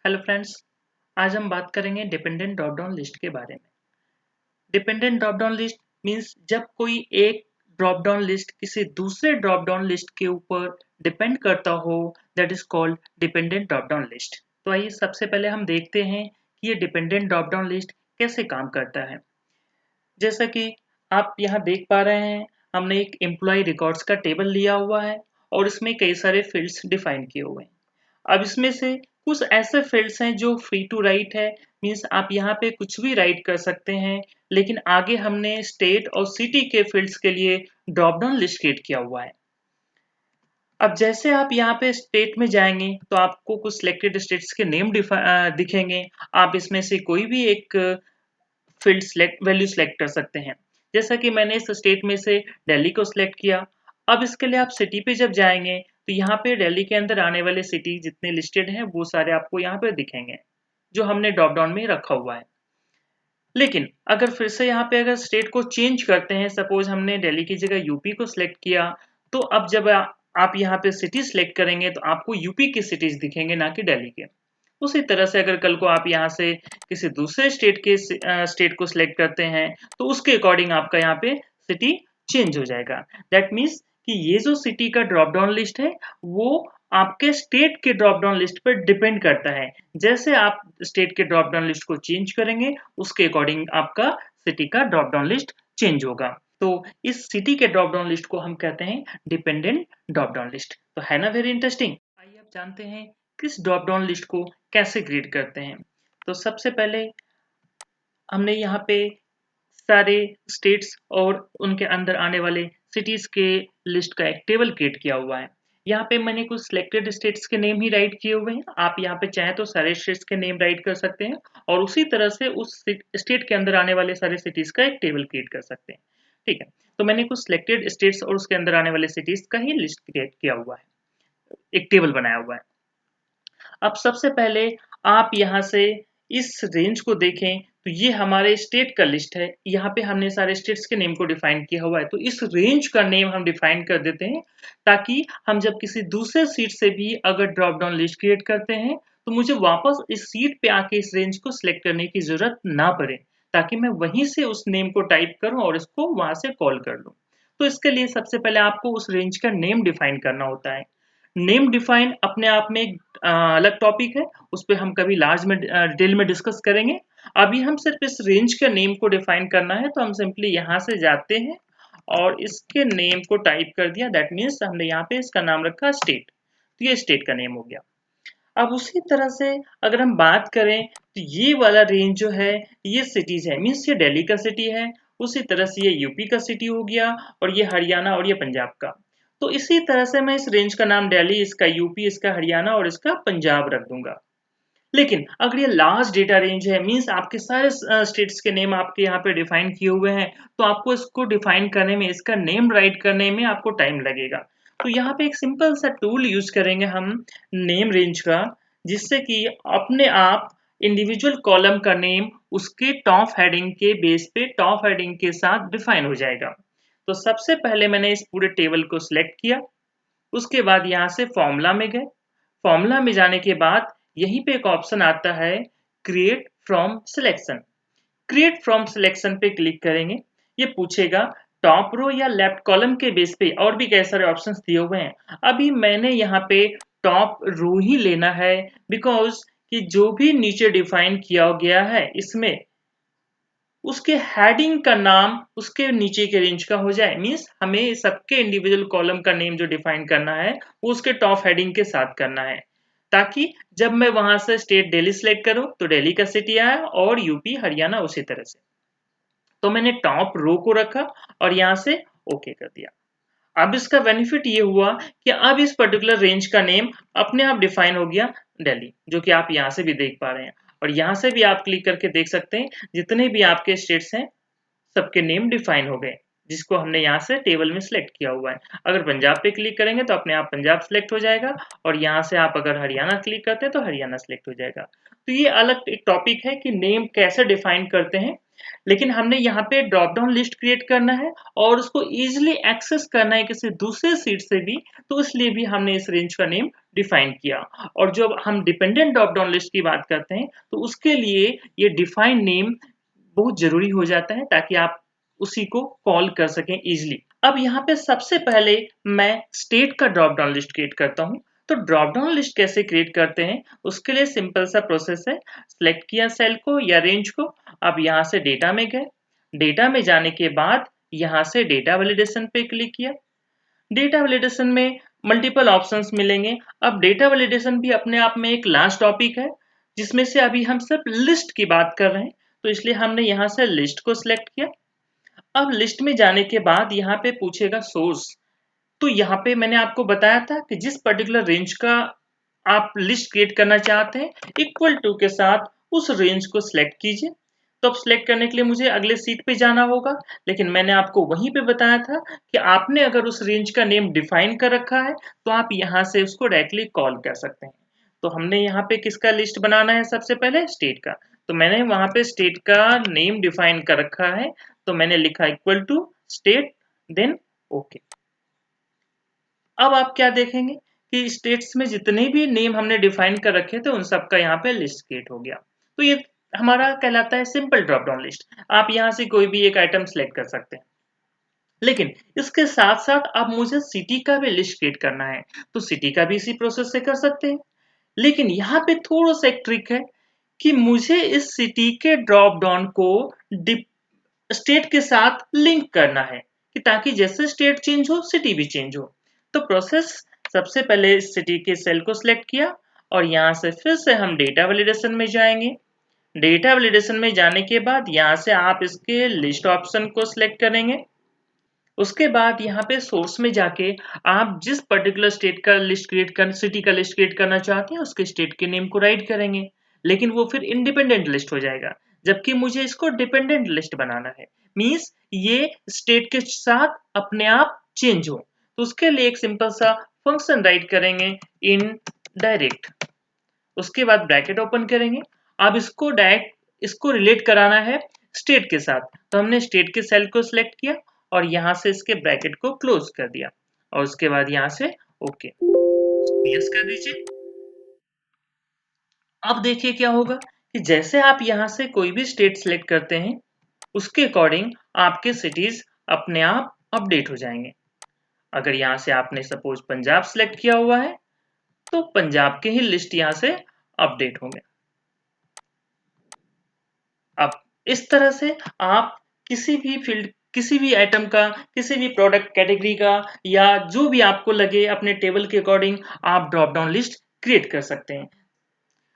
Hello friends. आज हम बात करेंगे डिपेंडेंट ड्रॉप डाउन लिस्ट के बारे में। Dependent drop down list means जब कोई एक ड्रॉप डाउन लिस्ट किसी दूसरे ड्रॉप डाउन लिस्ट के ऊपर डिपेंड करता हो, that is called dependent drop down list. तो आइए सबसे पहले हम देखते हैं कि ये डिपेंडेंट ड्रॉप डाउन लिस्ट कैसे काम करता है। जैसा कि आप यहाँ देख पा रहे हैं, हमने एक एम्प्लॉय रिकॉर्ड्स का टेबल लिया हुआ है और इसमें कई सारे फील्ड्स डिफाइन किए हुए हैं। अब इसमें से कुछ ऐसे फील्ड्स हैं जो फ्री टू राइट है, मींस आप यहाँ पे कुछ भी राइट कर सकते हैं, लेकिन आगे हमने स्टेट और सिटी के फील्ड्स के लिए ड्रॉप डाउन लिस्ट क्रिएट किया हुआ है। अब जैसे आप यहाँ पे स्टेट में जाएंगे तो आपको कुछ सिलेक्टेड स्टेट्स के नेम दिखेंगे। आप इसमें से कोई भी एक फील्ड वैल्यू सेलेक्ट कर सकते हैं। जैसा कि मैंने इस स्टेट में से दिल्ली को सिलेक्ट किया। अब इसके लिए आप सिटी पे जब जाएंगे तो यहाँ पे दिल्ली के अंदर आने वाले सिटी जितने लिस्टेड हैं वो सारे आपको यहाँ पे दिखेंगे, जो हमने ड्रॉप डाउन में रखा हुआ है। लेकिन अगर फिर से यहाँ पे अगर स्टेट को चेंज करते हैं, सपोज हमने दिल्ली की जगह यूपी को सिलेक्ट किया, तो अब जब आप यहाँ पे सिटी सिलेक्ट करेंगे तो आपको यूपी की सिटीज दिखेंगे, ना कि दिल्ली के। उसी तरह से अगर कल को आप यहाँ से किसी दूसरे स्टेट को सिलेक्ट करते हैं तो उसके अकॉर्डिंग आपका यहाँ पे सिटी चेंज हो जाएगा। दैट मीन्स कि ये जो सिटी का ड्रॉप डाउन लिस्ट है वो आपके स्टेट के ड्रॉप डाउन लिस्ट पर डिपेंड करता है। जैसे आप स्टेट के ड्रॉप डाउन लिस्ट को चेंज करेंगे उसके अकॉर्डिंग आपका सिटी का ड्रॉप डाउन लिस्ट चेंज होगा। तो इस सिटी के ड्रॉप डाउन लिस्ट को हम कहते हैं डिपेंडेंट ड्रॉप डाउन लिस्ट। तो है ना वेरी इंटरेस्टिंग। आइए आप जानते हैं किस ड्रॉप डाउन लिस्ट को कैसे क्रिएट करते हैं। तो सबसे पहले हमने यहाँ पे सारे स्टेट्स और उनके अंदर आने वाले सिटीज के लिस्ट का एक टेबल क्रिएट किया हुआ है। यहाँ पे मैंने कुछ सिलेक्टेड स्टेट्स के नेम ही राइट किए हुए हैं। आप यहाँ पे चाहें तो सारे स्टेट्स के नेम राइट कर सकते हैं और उसी तरह से उस स्टेट के अंदर आने वाले सारे सिटीज का एक टेबल क्रिएट कर सकते हैं। ठीक है, तो मैंने कुछ सिलेक्टेड स्टेट्स और उसके अंदर आने वाले सिटीज का ही लिस्ट क्रिएट किया हुआ है, एक टेबल बनाया हुआ है। अब सबसे पहले आप यहाँ से इस रेंज को देखें तो ये हमारे स्टेट का लिस्ट है। यहाँ पे हमने सारे स्टेट्स के नेम को डिफाइन किया हुआ है, तो इस रेंज का नेम हम डिफाइन कर देते हैं ताकि हम जब किसी दूसरे सीट से भी अगर ड्रॉप डाउन लिस्ट क्रिएट करते हैं तो मुझे वापस इस सीट पे आके इस रेंज को सिलेक्ट करने की जरूरत ना पड़े, ताकि मैं वहीं से उस नेम को टाइप करूं और इसको वहां से कॉल कर लूं। तो इसके लिए सबसे पहले आपको उस रेंज का नेम डिफाइन करना होता है। नेम डिफाइन अपने आप में एक अलग टॉपिक है, उस पर हम कभी लार्ज में डिटेल में डिस्कस करेंगे। अभी हम सिर्फ इस रेंज के नेम को डिफाइन करना है, तो हम सिंपली यहाँ से जाते हैं और इसके नेम को टाइप कर दिया। दैट मीन्स हमने यहाँ पे इसका नाम रखा स्टेट, तो ये स्टेट का नेम हो गया। अब उसी तरह से अगर हम बात करें तो ये वाला रेंज जो है ये सिटीज है, मीन्स ये दिल्ली का सिटी है। उसी तरह से ये यूपी का सिटी हो गया और ये हरियाणा और ये पंजाब का। तो इसी तरह से मैं इस रेंज का नाम दिल्ली, इसका यूपी, इसका हरियाणा और इसका पंजाब रख दूंगा। लेकिन अगर ये लार्ज डेटा रेंज है, मींस आपके सारे स्टेट्स के नेम आपके यहाँ पे डिफाइन किए हुए हैं, तो आपको इसको डिफाइन करने में, इसका नेम राइट करने में आपको टाइम लगेगा। तो यहाँ पे एक सिंपल सा टूल यूज करेंगे हम नेम रेंज का, जिससे कि अपने आप इंडिविजुअल कॉलम का नेम उसके टॉप हेडिंग के बेस पे टॉप हेडिंग के साथ डिफाइन हो जाएगा। तो सबसे पहले मैंने इस पूरे टेबल को सिलेक्ट किया, उसके बाद यहाँ से फॉर्मूला में गए। फॉर्मूला में जाने के बाद यहीं पे एक ऑप्शन आता है create from selection. Create from selection पे क्लिक करेंगे, ये पूछेगा टॉप रो या लेफ्ट कॉलम के बेस पे, और भी कई सारे ऑप्शंस दिए हुए हैं। अभी मैंने यहाँ पे टॉप रो ही लेना है, बिकॉज कि जो भी नीचे डिफाइन किया गया है इसमें उसके हेडिंग का नाम उसके नीचे के रेंज का हो जाए। मीन्स हमें सबके इंडिविजुअल कॉलम का नेम जो डिफाइन करना है वो उसके टॉप हेडिंग के साथ करना है, ताकि जब मैं वहां से स्टेट दिल्ली सेलेक्ट करूं तो दिल्ली का सिटी आया और यूपी हरियाणा उसी तरह से। तो मैंने टॉप रो को रखा और यहाँ से ओके कर दिया। अब इसका बेनिफिट ये हुआ कि अब इस पर्टिकुलर रेंज का नेम अपने आप डिफाइन हो गया दिल्ली, जो कि आप यहाँ से भी देख पा रहे हैं। और यहाँ से भी आप क्लिक करके देख सकते हैं जितने भी आपके स्टेट्स हैं सबके नेम डिफाइन हो गए, जिसको हमने यहाँ से टेबल में सिलेक्ट किया हुआ है। अगर पंजाब पे क्लिक करेंगे तो अपने आप पंजाब सिलेक्ट हो जाएगा और यहाँ से आप अगर हरियाणा क्लिक करते हैं तो हरियाणा सिलेक्ट हो जाएगा। तो ये अलग एक टॉपिक है कि नेम कैसे डिफाइन करते हैं लेकिन हमने यहाँ पे ड्रॉप डाउन लिस्ट क्रिएट करना है और उसको इजीली एक्सेस करना है किसी दूसरे सीट से भी, तो इसलिए भी हमने इस रेंज का नेम डिफाइन किया। और जब हम डिपेंडेंट ड्रॉप डाउन लिस्ट की बात करते हैं तो उसके लिए ये डिफाइन नेम बहुत जरूरी हो जाता है ताकि आप उसी को कॉल कर सकें इजीली। अब यहाँ पे सबसे पहले मैं स्टेट का ड्रॉप डाउन लिस्ट क्रिएट करता हूँ। तो ड्रॉप डाउन लिस्ट कैसे क्रिएट करते हैं, उसके लिए सिंपल सा प्रोसेस है। सिलेक्ट किया सेल को या रेंज को, अब यहाँ से डेटा में गए, डेटा में जाने के बाद यहाँ से डेटा वैलिडेशन पे क्लिक किया। डेटा वैलिडेशन में मल्टीपल ऑप्शंस मिलेंगे। अब डेटा वैलिडेशन भी अपने आप में एक लास्ट टॉपिक है जिसमें से अभी हम सिर्फ लिस्ट की बात कर रहे हैं, तो इसलिए हमने यहाँ से लिस्ट को सिलेक्ट किया। अब लिस्ट में जाने के बाद यहाँ पे पूछेगा सोर्स, तो यहाँ पे मैंने आपको बताया था कि जिस पर्टिकुलर रेंज का आप लिस्ट क्रिएट करना चाहते हैं इक्वल टू के साथ उस रेंज को सिलेक्ट कीजिए। तो अब सिलेक्ट करने के लिए मुझे अगले सीट पे जाना होगा, लेकिन मैंने आपको वहीं पे बताया था कि आपने अगर उस रेंज का नेम डिफाइन कर रखा है तो आप यहाँ से उसको डायरेक्टली कॉल कर सकते हैं। तो हमने यहाँ पे किसका लिस्ट बनाना है, सबसे पहले स्टेट का। तो मैंने वहां पे स्टेट का नेम डिफाइन कर रखा है, तो मैंने लिखा equal to state then okay. अब आप क्या देखेंगे कि स्टेट्स में जितने भी नेम हमने डिफाइन कर रखे थे उन सबका यहाँ पे लिस्ट क्रिएट हो गया। तो ये हमारा कहलाता है सिंपल ड्रॉप डाउन लिस्ट। आप यहाँ से कोई भी एक आइटम सेलेक्ट कर सकते हैं। लेकिन इसके साथ साथ अब मुझे सिटी का भी लिस्ट क्रिएट करना है, तो सिटी का भी इसी प्रोसेस से कर सकते हैं। लेकिन यहाँ पे थोड़ा सा एक ट्रिक है कि मुझे इस सिटी के ड्रॉप डाउन को स्टेट के साथ लिंक करना है कि ताकि जैसे स्टेट चेंज हो सिटी भी चेंज हो। तो प्रोसेस, सबसे पहले सिटी के सेल को सिलेक्ट किया और यहाँ से फिर से हम डेटा वैलिडेशन में जाएंगे। डेटा वैलिडेशन में जाने के बाद यहाँ से आप इसके लिस्ट ऑप्शन को सिलेक्ट करेंगे। उसके बाद यहाँ पे सोर्स में जाके आप जिस पर्टिकुलर स्टेट का लिस्ट क्रिएट कर सिटी का लिस्ट क्रिएट करना चाहते हैं उसके स्टेट के नेम को राइट करेंगे, लेकिन वो फिर इंडिपेंडेंट लिस्ट हो जाएगा। जबकि मुझे इसको डिपेंडेंट लिस्ट बनाना है, मींस ये स्टेट के साथ अपने आप चेंज हो। तो उसके लिए एक सिंपल सा फंक्शन राइट करेंगे इन डायरेक्ट, उसके बाद ब्रैकेट ओपन करेंगे। अब इसको डायरेक्ट इसको रिलेट कराना है स्टेट के साथ, तो हमने स्टेट के सेल को सिलेक्ट किया और यहाँ से इसके ब्रैकेट को क्लोज कर दिया और उसके बाद यहाँ से ओके यस कर दीजिए। अब देखिए क्या होगा कि जैसे आप यहाँ से कोई भी स्टेट सिलेक्ट करते हैं उसके अकॉर्डिंग आपके सिटीज अपने आप अपडेट हो जाएंगे। अगर यहाँ से आपने सपोज पंजाब सिलेक्ट किया हुआ है तो पंजाब के ही लिस्ट यहाँ से अपडेट होंगे। अब इस तरह से आप किसी भी फील्ड, किसी भी आइटम का, किसी भी प्रोडक्ट कैटेगरी का या जो भी आपको लगे अपने टेबल के अकॉर्डिंग आप ड्रॉप डाउन लिस्ट क्रिएट कर सकते हैं।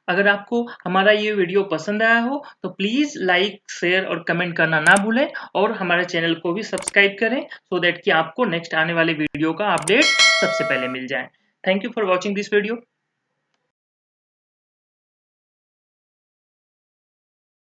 अगर आपको हमारा ये वीडियो पसंद आया हो तो प्लीज लाइक, शेयर और कमेंट करना ना भूलें और हमारे चैनल को भी सब्सक्राइब करें सो दैट कि आपको नेक्स्ट आने वाले वीडियो का अपडेट सबसे पहले मिल जाए। Thank you for watching this video.